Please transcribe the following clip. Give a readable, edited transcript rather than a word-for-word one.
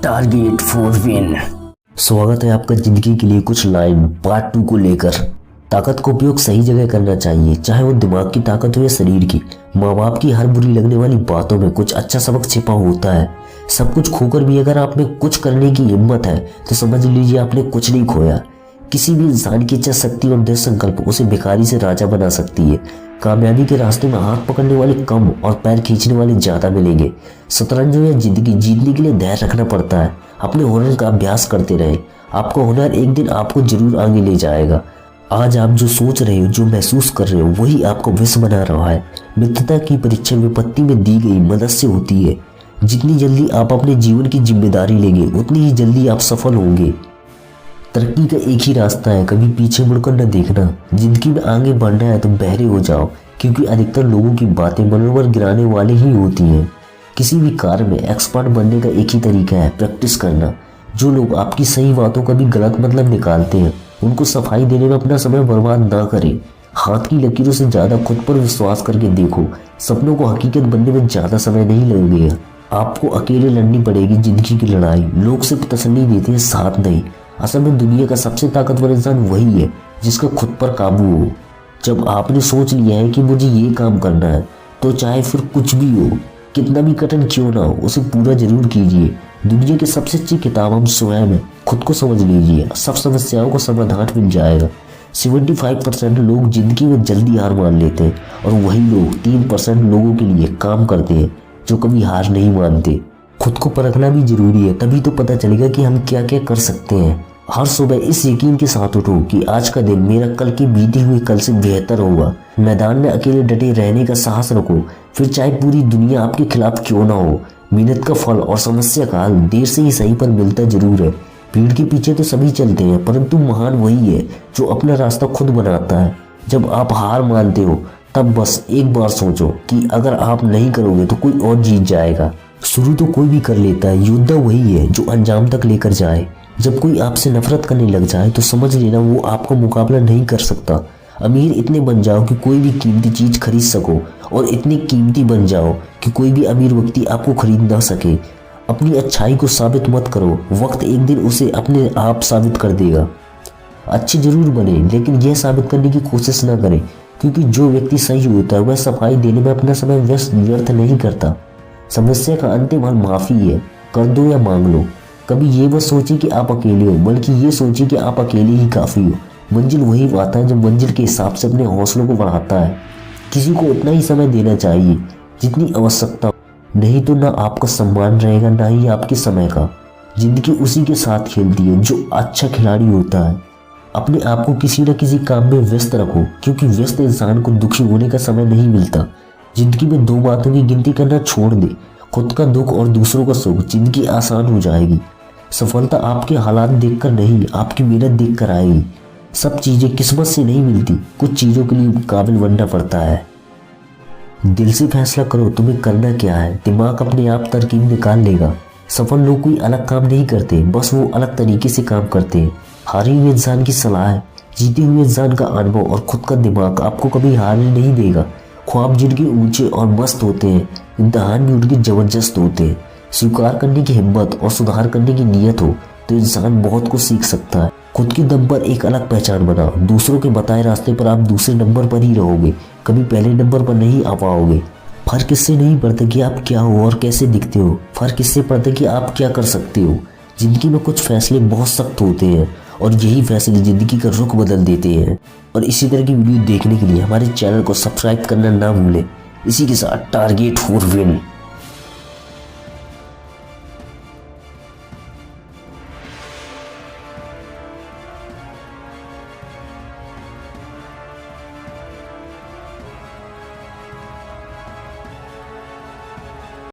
Target for win. स्वागत है आपका जिंदगी के लिए कुछ लाइन पार्ट 2 को लेकर। ताकत का उपयोग सही जगह करना चाहिए, चाहे वो दिमाग की ताकत हो या शरीर की। माँ बाप की हर बुरी लगने वाली बातों में कुछ अच्छा सबक छिपा होता है। सब कुछ खोकर भी अगर आप में कुछ करने की हिम्मत है तो समझ लीजिए आपने कुछ नहीं खोया। किसी भी इंसान की इच्छा शक्ति और दृढ़ संकल्प उसे भिखारी से राजा बना सकती है। कामयाबी के रास्ते में हाथ पकड़ने वाले कम और पैर खींचने वाले ज्यादा मिलेंगे। शतरंज या जिंदगी जीतने के लिए धैर्य रखना पड़ता है। अपने हुनर का अभ्यास करते रहे। आपका हुनर एक दिन आपको जरूर आगे ले जाएगा। आज आप जो सोच रहे हो, जो महसूस कर रहे हो, वही आपको विश्व बना रहा है। मित्रता की परीक्षा विपत्ति में दी गई मदद से होती है। जितनी जल्दी आप अपने जीवन की जिम्मेदारी लेंगे उतनी ही जल्दी आप सफल होंगे। तरक्की का एक ही रास्ता है, कभी पीछे मुड़कर न देखना। जिंदगी में आगे बढ़ना है तो बहरे हो जाओ, क्योंकि अधिकतर लोगों की बातें मनोबल गिराने वाली ही होती हैं। किसी भी कार्य में एक्सपर्ट बनने का एक ही तरीका है, प्रैक्टिस करना। जो लोग आपकी सही बातों का भी गलत मतलब निकालते हैं उनको सफाई देने में अपना समय बर्बाद ना करें। हाथ की लकीरों से ज्यादा खुद पर विश्वास करके देखो। सपनों को हकीकत बनने में ज्यादा समय नहीं लगेगा। आपको अकेले लड़नी पड़ेगी जिंदगी की लड़ाई। लोग सिर्फ तसल्ली देते हैं, साथ नहीं। असल में दुनिया का सबसे ताकतवर इंसान वही है जिसका खुद पर काबू हो। जब आपने सोच लिया है कि मुझे ये काम करना है तो चाहे फिर कुछ भी हो, कितना भी कठिन क्यों ना हो, उसे पूरा जरूर कीजिए। दुनिया की सबसे अच्छी किताब हम स्वयं है। खुद को समझ लीजिए, सब समस्याओं को समाधान मिल जाएगा। 75% लोग जिंदगी में जल्दी हार मान लेते हैं और वही लोग 3% लोगों के लिए काम करते हैं जो कभी हार नहीं मानते। खुद को परखना भी जरूरी है, तभी तो पता चलेगा कि हम क्या क्या कर सकते हैं। हर सुबह इस यकीन के साथ उठो कि आज का दिन मेरा कल की बीती हुई कल से बेहतर होगा। मैदान में अकेले डटे रहने का साहस रखो, फिर चाहे पूरी दुनिया आपके खिलाफ क्यों ना हो। मेहनत का फल और समस्या का हल देर से ही सही पर मिलता जरूर है। भीड़ के पीछे तो सभी चलते हैं, परंतु महान वही है जो अपना रास्ता खुद बनाता है। जब आप हार मानते हो तब बस एक बार सोचो कि अगर आप नहीं करोगे तो कोई और जीत जाएगा। शुरू तो कोई भी कर लेता है, योद्धा वही है जो अंजाम तक लेकर जाए। जब कोई आपसे नफरत करने लग जाए तो समझ लेना वो आपका मुकाबला नहीं कर सकता। अमीर इतने बन जाओ कि कोई भी कीमती चीज खरीद सको, और इतने कीमती बन जाओ कि कोई भी अमीर व्यक्ति आपको खरीद ना सके। अपनी अच्छाई को साबित मत करो, वक्त एक दिन उसे अपने आप साबित कर देगा। अच्छे जरूर बने, लेकिन यह साबित करने की कोशिश ना करें, क्योंकि जो व्यक्ति सही होता है वह सफाई देने में अपना समय व्यर्थ नहीं करता। समस्या का अंतिम हल माफी है, कर दो या मांग लो। कभी ये मत सोचिए कि आप अकेले हो, बल्कि ये सोचिए कि आप अकेले ही काफी हो। मंजिल वही पाता है जो मंजिल के हिसाब से अपने हौसलों को बढ़ाता है। किसी को उतना ही समय देना चाहिए जितनी आवश्यकता हो, नहीं तो ना आपका सम्मान रहेगा ना ही आपके समय का। जिंदगी उसी के साथ खेलती है जो अच्छा खिलाड़ी होता है। अपने आप को किसी न किसी काम में व्यस्त रखो, क्योंकि व्यस्त इंसान को दुखी होने का समय नहीं मिलता। जिंदगी में 2 बातों की गिनती करना छोड़ दे, खुद का दुख और दूसरों का सुख। जिंदगी आसान हो जाएगी। सफलता आपके हालात देखकर नहीं, आपकी मेहनत देखकर आएगी। सब चीजें किस्मत से नहीं मिलती, कुछ चीजों के लिए काबिल बनना पड़ता है। दिल से फैसला करो तुम्हें करना क्या है, दिमाग अपने आप तरकीब निकाल लेगा। सफल लोग कोई अलग काम नहीं करते, बस वो अलग तरीके से काम करते हैं। हारे हुए इंसान की सलाह है, जीते हुए इंसान का अनुभव और खुद का दिमाग आपको कभी हारने नहीं देगा। ख्वाब जिनके ऊंचे और मस्त होते हैं, इम्तिहान भी उनके जबरदस्त होते हैं। स्वीकार करने की हिम्मत और सुधार करने की नीयत हो तो इंसान बहुत कुछ सीख सकता है। खुद के दम पर एक अलग पहचान बनाओ। दूसरों के बताए रास्ते पर आप दूसरे नंबर पर ही रहोगे, कभी पहले नंबर पर नहीं आ पाओगे। फर्क इससे नहीं पड़ता कि आप क्या हो और कैसे दिखते हो, फर्क इससे पड़ता कि आप क्या कर सकते हो। जिंदगी में कुछ फैसले बहुत सख्त होते हैं और यही फैसले जिंदगी का रुख बदल देते हैं। और इसी तरह की वीडियो देखने के लिए हमारे चैनल को सब्सक्राइब करना ना भूलें। इसी के साथ टारगेट फॉर विन।